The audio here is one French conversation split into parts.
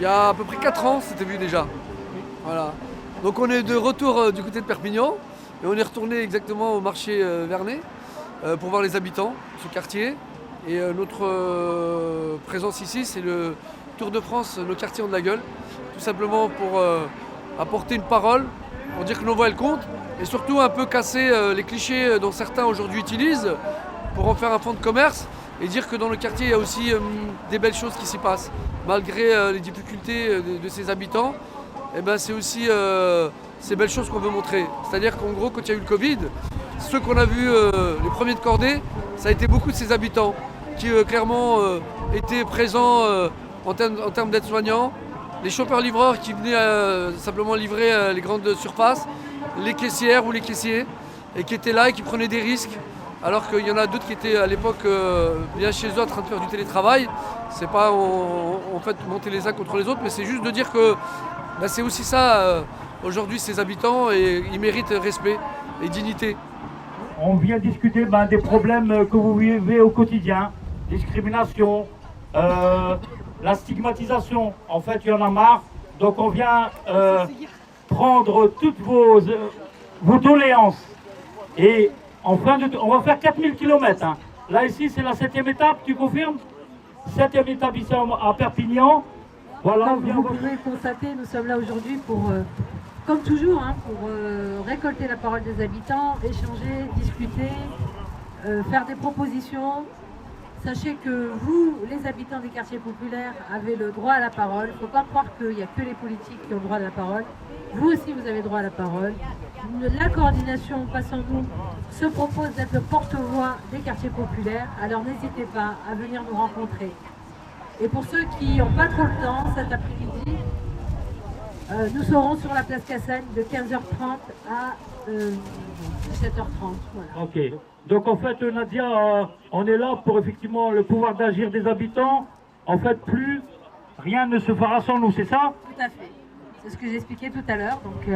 y a à peu près 4 ans, c'était vu déjà. Voilà. Donc on est de retour du côté de Perpignan et on est retourné exactement au marché Vernet pour voir les habitants de ce quartier. Et notre présence ici, c'est le Tour de France, nos quartiers ont de la gueule. Tout simplement pour apporter une parole, pour dire que nos voix elles comptent et surtout un peu casser les clichés dont certains aujourd'hui utilisent pour en faire un fonds de commerce et dire que dans le quartier il y a aussi des belles choses qui s'y passent. Malgré les difficultés de ses habitants, eh ben, c'est aussi ces belles choses qu'on veut montrer. C'est-à-dire qu'en gros, quand il y a eu le Covid, ceux qu'on a vus les premiers de cordée, ça a été beaucoup de ses habitants qui clairement étaient présents en termes d'aides-soignants, les chauffeurs-livreurs qui venaient simplement livrer les grandes surfaces, les caissières ou les caissiers, et qui étaient là et qui prenaient des risques, alors qu'il y en a d'autres qui étaient à l'époque bien chez eux en train de faire du télétravail. C'est pas en fait monter les uns contre les autres, mais c'est juste de dire que c'est aussi ça aujourd'hui ces habitants et ils méritent respect et dignité. On vient discuter des problèmes que vous vivez au quotidien, discrimination, la stigmatisation. En fait, il y en a marre. Donc on vient prendre toutes vos doléances. Et on va faire 4000 km. Hein. Là, ici, c'est la 7e étape, tu confirmes? 7e étape ici à Perpignan. Voilà, comme vous pouvez constater, nous sommes là aujourd'hui pour, comme toujours, pour récolter la parole des habitants, échanger, discuter, faire des propositions. Sachez que vous, les habitants des quartiers populaires, avez le droit à la parole. Il ne faut pas croire qu'il n'y a que les politiques qui ont le droit à la parole. Vous aussi, vous avez le droit à la parole. La coordination Passons-nous se propose d'être le porte-voix des quartiers populaires. Alors n'hésitez pas à venir nous rencontrer. Et pour ceux qui n'ont pas trop le temps, cet après-midi, nous serons sur la place Cassagne de 15h30 à 17h30. Voilà. Ok. Donc en fait, Nadia, on est là pour effectivement le pouvoir d'agir des habitants. En fait, plus rien ne se fera sans nous, c'est ça? Tout à fait. C'est ce que j'expliquais tout à l'heure. Donc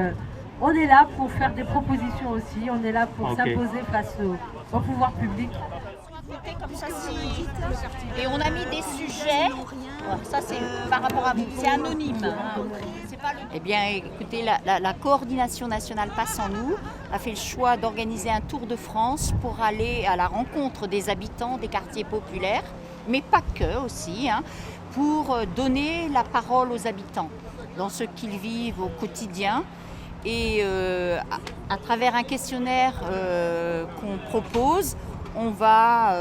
on est là pour faire des propositions aussi. On est là pour s'imposer face au pouvoir public. Comme ça, et on a mis des sujets, ça c'est par rapport à vous, c'est anonyme. Eh bien écoutez, la coordination nationale Passons-nous a fait le choix d'organiser un tour de France pour aller à la rencontre des habitants des quartiers populaires, mais pas que aussi, pour donner la parole aux habitants dans ce qu'ils vivent au quotidien. Et à travers un questionnaire qu'on propose, on va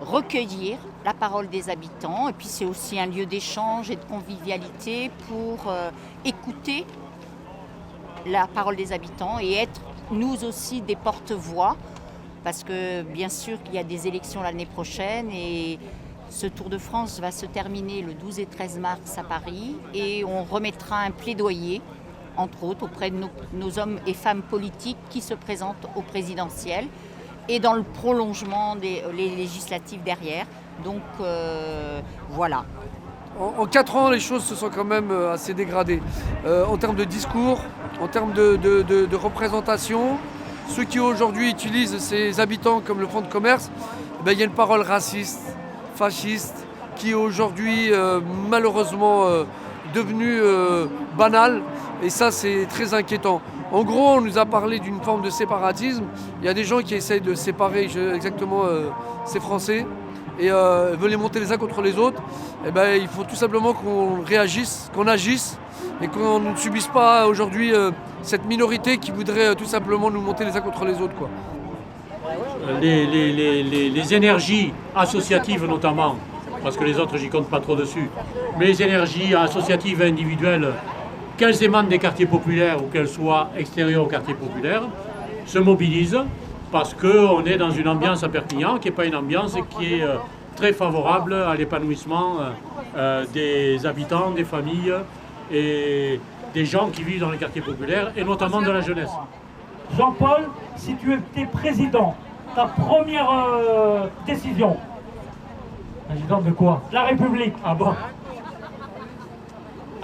recueillir la parole des habitants et puis c'est aussi un lieu d'échange et de convivialité pour écouter la parole des habitants et être nous aussi des porte-voix parce que bien sûr qu'il y a des élections l'année prochaine et ce Tour de France va se terminer le 12 et 13 mars à Paris et on remettra un plaidoyer entre autres auprès de nos hommes et femmes politiques qui se présentent aux présidentielles et dans le prolongement des législatives derrière. Donc voilà. En 4 ans, les choses se sont quand même assez dégradées. En termes de discours, en termes de représentation, ceux qui aujourd'hui utilisent ces habitants comme le fonds de commerce, il y a une parole raciste, fasciste, qui est aujourd'hui malheureusement devenue banale. Et ça, c'est très inquiétant. En gros, on nous a parlé d'une forme de séparatisme. Il y a des gens qui essayent de séparer exactement ces Français et veulent les monter les uns contre les autres. Et il faut tout simplement qu'on réagisse, qu'on agisse et qu'on ne subisse pas aujourd'hui cette minorité qui voudrait tout simplement nous monter les uns contre les autres, quoi. Les énergies associatives notamment, parce que les autres, j'y compte pas trop dessus, mais les énergies associatives et individuelles, qu'elles émanent des quartiers populaires ou qu'elles soient extérieures aux quartiers populaires, se mobilisent parce qu'on est dans une ambiance à Perpignan qui n'est pas une ambiance qui est très favorable à l'épanouissement des habitants, des familles et des gens qui vivent dans les quartiers populaires et notamment de la jeunesse. Jean-Paul, si tu étais président, ta première décision. Président de quoi? De la République. Ah bon?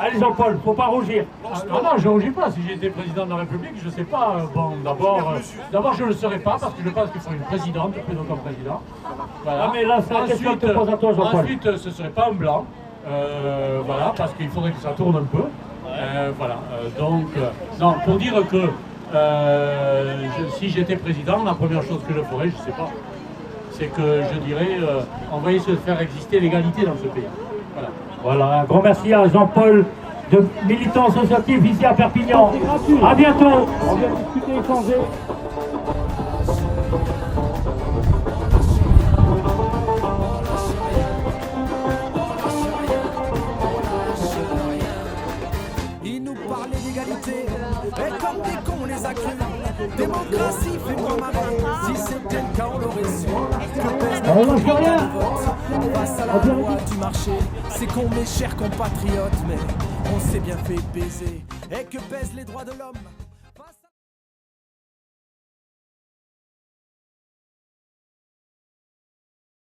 Allez Jean-Paul, faut pas rougir. Non, je ne rougis pas. Si j'étais président de la République, je ne sais pas. Bon, d'abord, je ne le serais pas parce que je pense qu'il faut une présidente plutôt qu'un président. Voilà. Ah mais là, c'est la question que te pose à toi, Jean-Paul. Ensuite, ce ne serait pas un blanc. Voilà, parce qu'il faudrait que ça tourne un peu. Voilà, donc, non, pour dire que si j'étais président, la première chose que je ferais, je ne sais pas, c'est que je dirais, on va essayer de faire exister l'égalité dans ce pays. Voilà. Voilà, un grand merci à Jean-Paul, de militant associatif ici à Perpignan. À bientôt. On vient discuter, échanger. Ils nous parlaient d'égalité, et comme des cons on les a crus. Démocratie, fais-moi marrer, si c'était le cas on l'aurait su. Que pèse la loi du vote, face à la loi du marché. C'est con mes chers compatriotes, mais on s'est bien fait baiser. Et que pèsent les droits de l'homme.